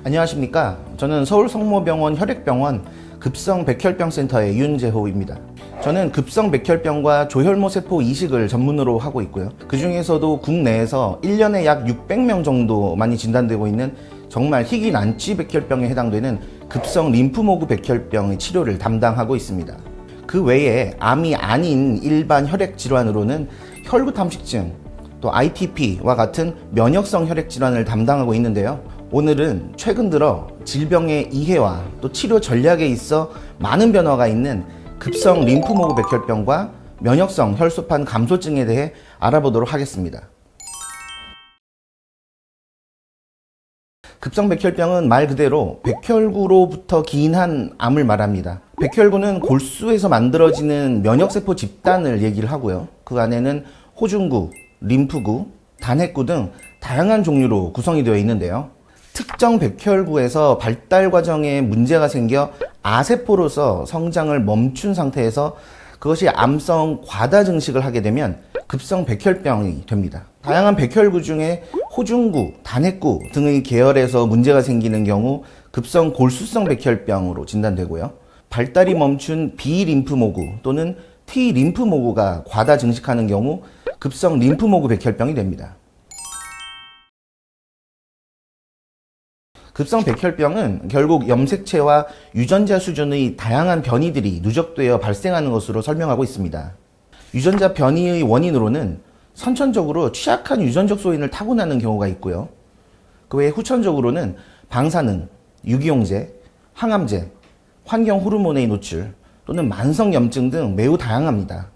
안녕하십니까. 저는 서울성모병원 혈액병원 급성백혈병센터의 윤재호입니다. 저는 급성백혈병과 조혈모세포 이식을 전문으로 하고 있고요. 그 중에서도 국내에서 1년에 약 600명 정도 많이 진단되고 있는 정말 희귀 난치 백혈병에 해당되는 급성 림프모구 백혈병의 치료를 담당하고 있습니다. 그 외에 암이 아닌 일반 혈액 질환으로는 혈구탐식증, 또 ITP와 같은 면역성 혈액 질환을 담당하고 있는데요. 오늘은 최근 들어 질병의 이해와 또 치료 전략에 있어 많은 변화가 있는 급성 림프모구 백혈병과 면역성 혈소판 감소증에 대해 알아보도록 하겠습니다. 급성 백혈병은 말 그대로 백혈구로부터 기인한 암을 말합니다. 백혈구는 골수에서 만들어지는 면역세포 집단을 얘기를 하고요. 그 안에는 호중구, 림프구, 단핵구 등 다양한 종류로 구성이 되어 있는데요. 특정 백혈구에서 발달 과정에 문제가 생겨 아세포로서 성장을 멈춘 상태에서 그것이 암성 과다 증식을 하게 되면 급성 백혈병이 됩니다. 다양한 백혈구 중에 호중구, 단핵구 등의 계열에서 문제가 생기는 경우 급성 골수성 백혈병으로 진단되고요. 발달이 멈춘 B림프모구 또는 T림프모구가 과다 증식하는 경우 급성 림프모구 백혈병이 됩니다. 급성 백혈병은 결국 염색체와 유전자 수준의 다양한 변이들이 누적되어 발생하는 것으로 설명하고 있습니다. 유전자 변이의 원인으로는 선천적으로 취약한 유전적 소인을 타고나는 경우가 있고요. 그 외에 후천적으로는 방사능, 유기용제, 항암제, 환경 호르몬의 노출 또는 만성염증 등 매우 다양합니다.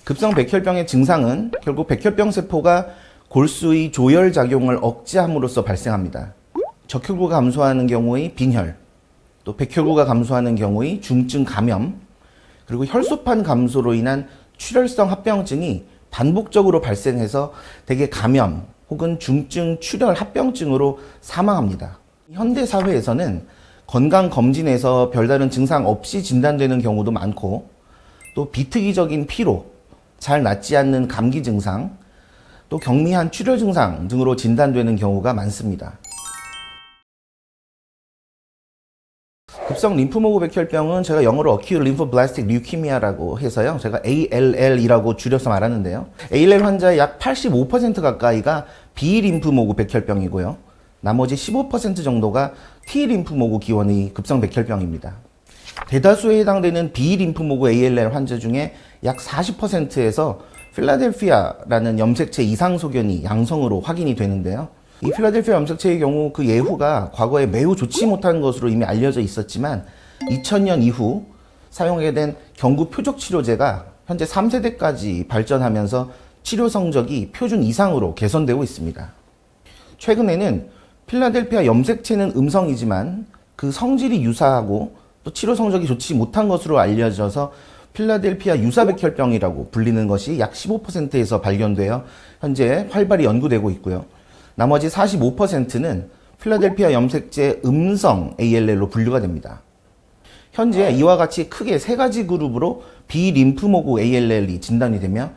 급성 백혈병의 증상은 결국 백혈병 세포가 골수의 조혈 작용을 억제함으로써 발생합니다. 적혈구가 감소하는 경우의 빈혈, 또 백혈구가 감소하는 경우의 중증 감염, 그리고 혈소판 감소로 인한 출혈성 합병증이 반복적으로 발생해서 대개 감염 혹은 중증 출혈 합병증으로 사망합니다. 현대 사회에서는 건강검진에서 별다른 증상 없이 진단되는 경우도 많고, 또 비특이적인 피로, 잘 낫지 않는 감기 증상, 또 경미한 출혈 증상 등으로 진단되는 경우가 많습니다. 급성 림프모구 백혈병은 제가 영어로 Acute Lymphoblastic Leukemia라고 해서요. 제가 ALL이라고 줄여서 말하는데요. ALL 환자의 약 85% 가까이가 B림프모구 백혈병이고요. 나머지 15% 정도가 T림프모구 기원의 급성 백혈병입니다. 대다수에 해당되는 B림프모구 ALL 환자 중에 약 40%에서 필라델피아라는 염색체 이상 소견이 양성으로 확인이 되는데요. 이 필라델피아 염색체의 경우 그 예후가 과거에 매우 좋지 못한 것으로 이미 알려져 있었지만 2000년 이후 사용하게 된 경구 표적 치료제가 현재 3세대까지 발전하면서 치료 성적이 표준 이상으로 개선되고 있습니다. 최근에는 필라델피아 염색체는 음성이지만 그 성질이 유사하고 또 치료 성적이 좋지 못한 것으로 알려져서 필라델피아 유사백혈병이라고 불리는 것이 약 15%에서 발견되어 현재 활발히 연구되고 있고요. 나머지 45%는 필라델피아 염색체 음성 ALL로 분류가 됩니다. 현재 이와 같이 크게 세 가지 그룹으로 B림프모구 ALL이 진단이 되며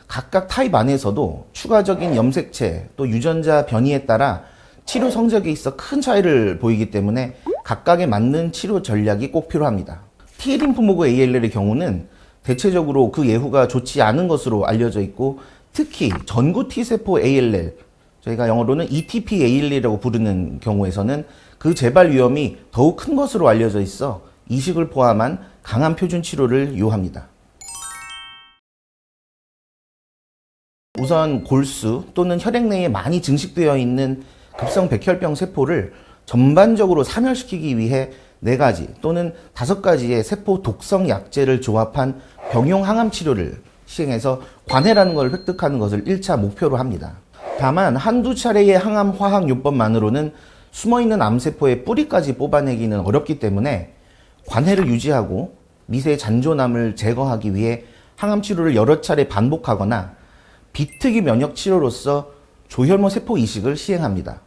각각 타입 안에서도 추가적인 염색체 또 유전자 변이에 따라 치료 성적에 있어 큰 차이를 보이기 때문에 각각에 맞는 치료 전략이 꼭 필요합니다. T림프모구 ALL의 경우는 대체적으로 그 예후가 좋지 않은 것으로 알려져 있고, 특히 전구 T세포 ALL, 저희가 영어로는 ETP ALL이라고 부르는 경우에서는 그 재발 위험이 더욱 큰 것으로 알려져 있어 이식을 포함한 강한 표준 치료를 요합니다. 우선 골수 또는 혈액 내에 많이 증식되어 있는 급성 백혈병 세포를 전반적으로 사멸시키기 위해 4가지 또는 5가지의 세포 독성 약제를 조합한 병용 항암 치료를 시행해서 관해라는 걸 획득하는 것을 1차 목표로 합니다. 다만 한두 차례의 항암 화학 요법만으로는 숨어있는 암세포의 뿌리까지 뽑아내기는 어렵기 때문에 관해를 유지하고 미세 잔존암을 제거하기 위해 항암 치료를 여러 차례 반복하거나 비특이 면역 치료로서 조혈모 세포 이식을 시행합니다.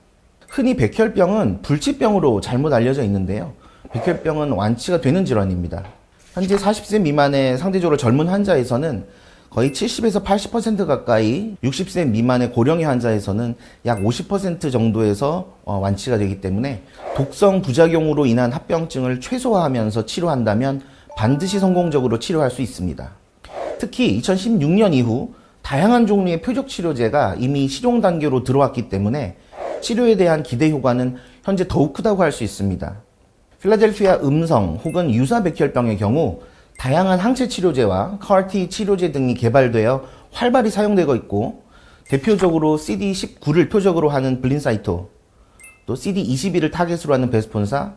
흔히 백혈병은 불치병으로 잘못 알려져 있는데요. 백혈병은 완치가 되는 질환입니다. 현재 40세 미만의 상대적으로 젊은 환자에서는 거의 70에서 80% 가까이 60세 미만의 고령의 환자에서는 약 50% 정도에서 완치가 되기 때문에 독성 부작용으로 인한 합병증을 최소화하면서 치료한다면 반드시 성공적으로 치료할 수 있습니다. 특히 2016년 이후 다양한 종류의 표적 치료제가 이미 실용 단계로 들어왔기 때문에 치료에 대한 기대 효과는 현재 더욱 크다고 할 수 있습니다. 필라델피아 음성 혹은 유사 백혈병의 경우 다양한 항체 치료제와 CAR-T 치료제 등이 개발되어 활발히 사용되고 있고, 대표적으로 CD19를 표적으로 하는 블린사이토, 또 CD21을 타겟으로 하는 베스폰사,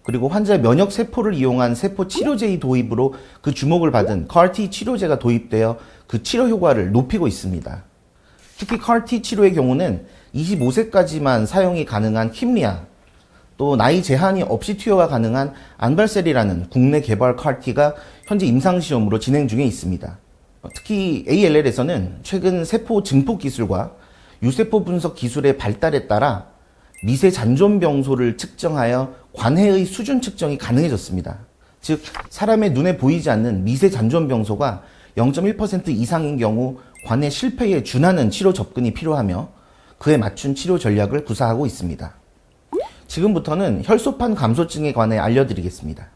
그리고 환자의 면역 세포를 이용한 세포 치료제의 도입으로 그 주목을 받은 CAR-T 치료제가 도입되어 그 치료 효과를 높이고 있습니다. 특히 CAR-T 치료의 경우는 25세까지만 사용이 가능한 킴리아, 또 나이 제한이 없이 투여가 가능한 안발셀이라는 국내 개발 CAR-T가 현재 임상시험으로 진행 중에 있습니다. 특히 ALL에서는 최근 세포 증폭 기술과 유세포 분석 기술의 발달에 따라 미세 잔존병소를 측정하여 관해의 수준 측정이 가능해졌습니다. 즉, 사람의 눈에 보이지 않는 미세 잔존병소가 0.1% 이상인 경우 관해 실패에 준하는 치료 접근이 필요하며 그에 맞춘 치료 전략을 구사하고 있습니다. 지금부터는 혈소판 감소증에 관해 알려드리겠습니다.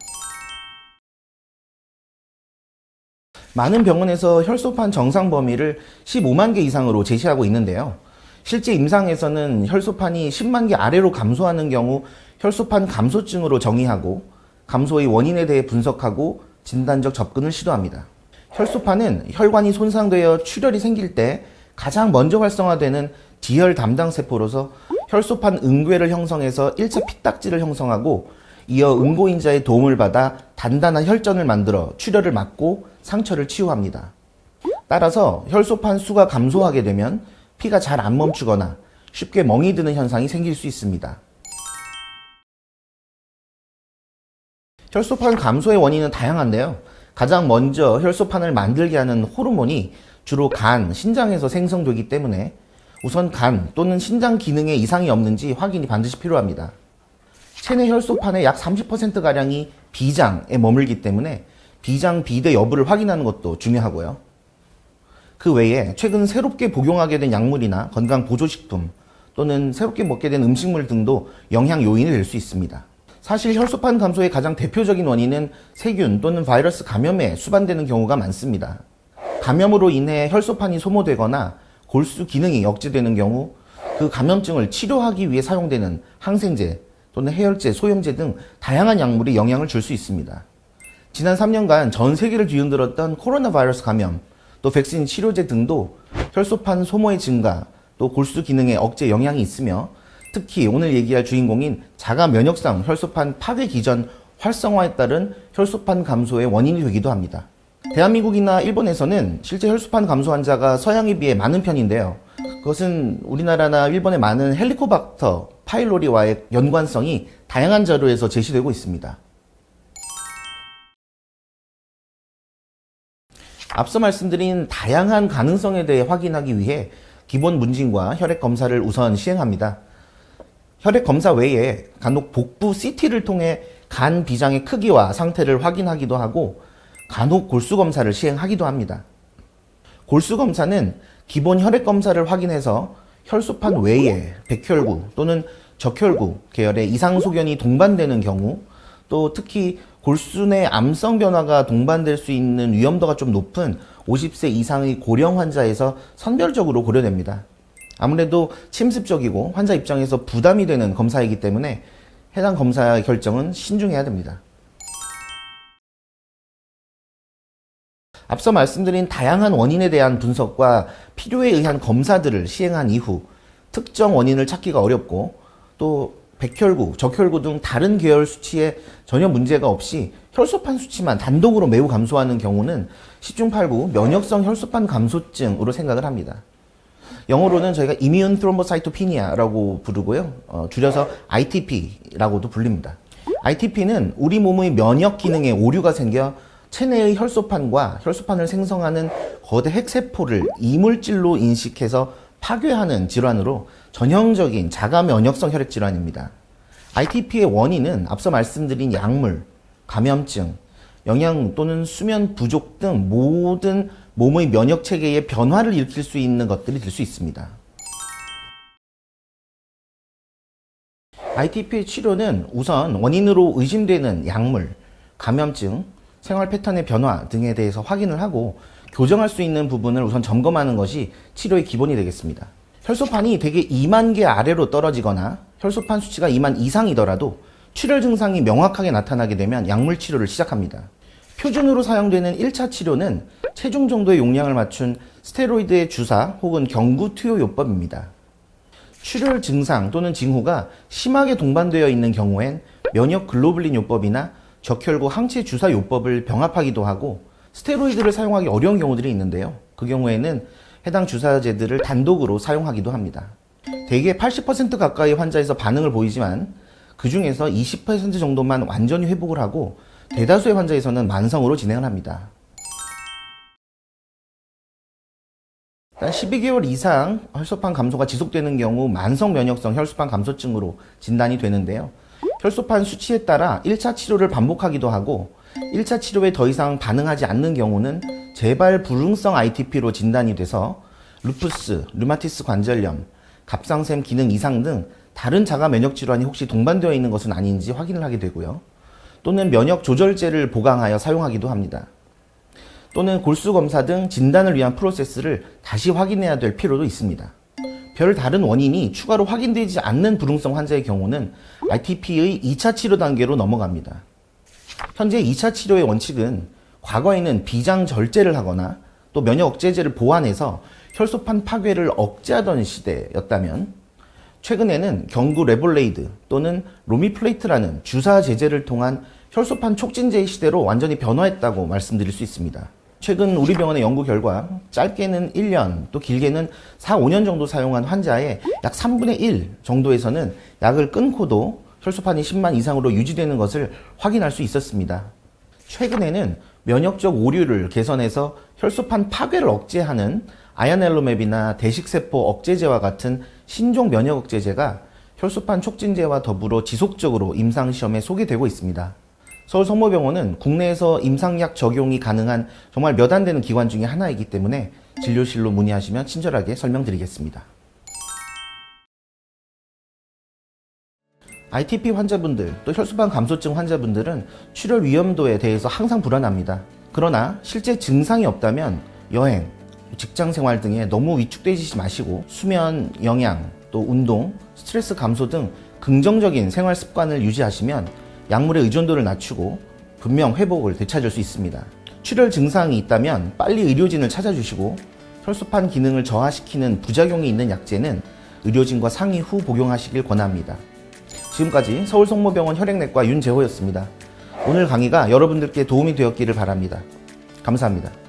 많은 병원에서 혈소판 정상 범위를 15만 개 이상으로 제시하고 있는데요. 실제 임상에서는 혈소판이 10만 개 아래로 감소하는 경우 혈소판 감소증으로 정의하고 감소의 원인에 대해 분석하고 진단적 접근을 시도합니다. 혈소판은 혈관이 손상되어 출혈이 생길 때 가장 먼저 활성화되는 지혈 담당 세포로서 혈소판 응괴를 형성해서 1차 피딱지를 형성하고 이어 응고인자의 도움을 받아 단단한 혈전을 만들어 출혈을 막고 상처를 치유합니다. 따라서 혈소판 수가 감소하게 되면 피가 잘 안 멈추거나 쉽게 멍이 드는 현상이 생길 수 있습니다. 혈소판 감소의 원인은 다양한데요. 가장 먼저 혈소판을 만들게 하는 호르몬이 주로 간, 신장에서 생성되기 때문에 우선 간 또는 신장 기능에 이상이 없는지 확인이 반드시 필요합니다. 체내 혈소판의 약 30%가량이 비장에 머물기 때문에 비장 비대 여부를 확인하는 것도 중요하고요. 그 외에 최근 새롭게 복용하게 된 약물이나 건강 보조식품 또는 새롭게 먹게 된 음식물 등도 영향 요인이 될 수 있습니다. 사실 혈소판 감소의 가장 대표적인 원인은 세균 또는 바이러스 감염에 수반되는 경우가 많습니다. 감염으로 인해 혈소판이 소모되거나 골수 기능이 억제되는 경우 그 감염증을 치료하기 위해 사용되는 항생제 또는 해열제, 소염제 등 다양한 약물이 영향을 줄 수 있습니다. 지난 3년간 전 세계를 뒤흔들었던 코로나 바이러스 감염, 또 백신 치료제 등도 혈소판 소모의 증가, 또 골수 기능의 억제 영향이 있으며 특히 오늘 얘기할 주인공인 자가 면역성 혈소판 파괴 기전 활성화에 따른 혈소판 감소의 원인이 되기도 합니다. 대한민국이나 일본에서는 실제 혈소판 감소 환자가 서양에 비해 많은 편인데요. 그것은 우리나라나 일본의 많은 헬리코박터 파일로리와의 연관성이 다양한 자료에서 제시되고 있습니다. 앞서 말씀드린 다양한 가능성에 대해 확인하기 위해 기본 문진과 혈액 검사를 우선 시행합니다. 혈액 검사 외에 간혹 복부 CT를 통해 간 비장의 크기와 상태를 확인하기도 하고 간혹 골수 검사를 시행하기도 합니다. 골수 검사는 기본 혈액 검사를 확인해서 혈소판 외에 백혈구 또는 적혈구 계열의 이상 소견이 동반되는 경우, 또 특히 골수 내 암성 변화가 동반될 수 있는 위험도가 좀 높은 50세 이상의 고령 환자에서 선별적으로 고려됩니다. 아무래도 침습적이고 환자 입장에서 부담이 되는 검사이기 때문에 해당 검사 결정은 신중해야 됩니다. 앞서 말씀드린 다양한 원인에 대한 분석과 필요에 의한 검사들을 시행한 이후 특정 원인을 찾기가 어렵고 또 백혈구, 적혈구 등 다른 계열 수치에 전혀 문제가 없이 혈소판 수치만 단독으로 매우 감소하는 경우는 시중팔구 면역성 혈소판 감소증으로 생각을 합니다. 영어로는 저희가 Immune Thrombocytopenia라고 부르고요. 줄여서 ITP라고도 불립니다. ITP는 우리 몸의 면역 기능에 오류가 생겨 체내의 혈소판과 혈소판을 생성하는 거대 핵세포를 이물질로 인식해서 파괴하는 질환으로 전형적인 자가 면역성 혈액 질환입니다. ITP의 원인은 앞서 말씀드린 약물, 감염증, 영양 또는 수면 부족 등 모든 몸의 면역 체계의 변화를 일으킬 수 있는 것들이 될 수 있습니다. ITP 치료는 우선 원인으로 의심되는 약물, 감염증, 생활 패턴의 변화 등에 대해서 확인을 하고 교정할 수 있는 부분을 우선 점검하는 것이 치료의 기본이 되겠습니다. 혈소판이 대개 2만 개 아래로 떨어지거나 혈소판 수치가 2만 이상이더라도 출혈 증상이 명확하게 나타나게 되면 약물 치료를 시작합니다. 표준으로 사용되는 1차 치료는 체중 정도의 용량을 맞춘 스테로이드의 주사 혹은 경구 투여 요법입니다. 출혈 증상 또는 징후가 심하게 동반되어 있는 경우엔 면역 글로불린 요법이나 적혈구 항체 주사 요법을 병합하기도 하고 스테로이드를 사용하기 어려운 경우들이 있는데요. 그 경우에는 해당 주사제들을 단독으로 사용하기도 합니다. 대개 80% 가까이 환자에서 반응을 보이지만 그 중에서 20% 정도만 완전히 회복을 하고 대다수의 환자에서는 만성으로 진행을 합니다. 12개월 이상 혈소판 감소가 지속되는 경우 만성 면역성 혈소판 감소증으로 진단이 되는데요. 혈소판 수치에 따라 1차 치료를 반복하기도 하고 1차 치료에 더 이상 반응하지 않는 경우는 재발 불응성 ITP로 진단이 돼서 루푸스, 류마티스 관절염, 갑상샘 기능 이상 등 다른 자가 면역 질환이 혹시 동반되어 있는 것은 아닌지 확인을 하게 되고요. 또는 면역 조절제를 보강하여 사용하기도 합니다. 또는 골수 검사 등 진단을 위한 프로세스를 다시 확인해야 될 필요도 있습니다. 별 다른 원인이 추가로 확인되지 않는 불응성 환자의 경우는 ITP의 2차 치료 단계로 넘어갑니다. 현재 2차 치료의 원칙은 과거에는 비장 절제를 하거나 또 면역 억제제를 보완해서 혈소판 파괴를 억제하던 시대였다면 최근에는 경구 레볼레이드 또는 로미플레이트라는 주사 제제를 통한 혈소판 촉진제의 시대로 완전히 변화했다고 말씀드릴 수 있습니다. 최근 우리 병원의 연구 결과 짧게는 1년 또 길게는 4, 5년 정도 사용한 환자의 약 3분의 1 정도에서는 약을 끊고도 혈소판이 10만 이상으로 유지되는 것을 확인할 수 있었습니다. 최근에는 면역적 오류를 개선해서 혈소판 파괴를 억제하는 아야넬로맵이나 대식세포 억제제와 같은 신종 면역 억제제가 혈소판 촉진제와 더불어 지속적으로 임상시험에 소개되고 있습니다. 서울성모병원은 국내에서 임상약 적용이 가능한 정말 몇 안 되는 기관 중에 하나이기 때문에 진료실로 문의하시면 친절하게 설명드리겠습니다. ITP 환자분들, 또 혈소판 감소증 환자분들은 출혈 위험도에 대해서 항상 불안합니다. 그러나 실제 증상이 없다면 여행, 직장 생활 등에 너무 위축되지 마시고 수면, 영양, 또 운동, 스트레스 감소 등 긍정적인 생활 습관을 유지하시면 약물의 의존도를 낮추고 분명 회복을 되찾을 수 있습니다. 출혈 증상이 있다면 빨리 의료진을 찾아주시고 혈소판 기능을 저하시키는 부작용이 있는 약제는 의료진과 상의 후 복용하시길 권합니다. 지금까지 서울성모병원 혈액내과 윤재호였습니다. 오늘 강의가 여러분들께 도움이 되었기를 바랍니다. 감사합니다.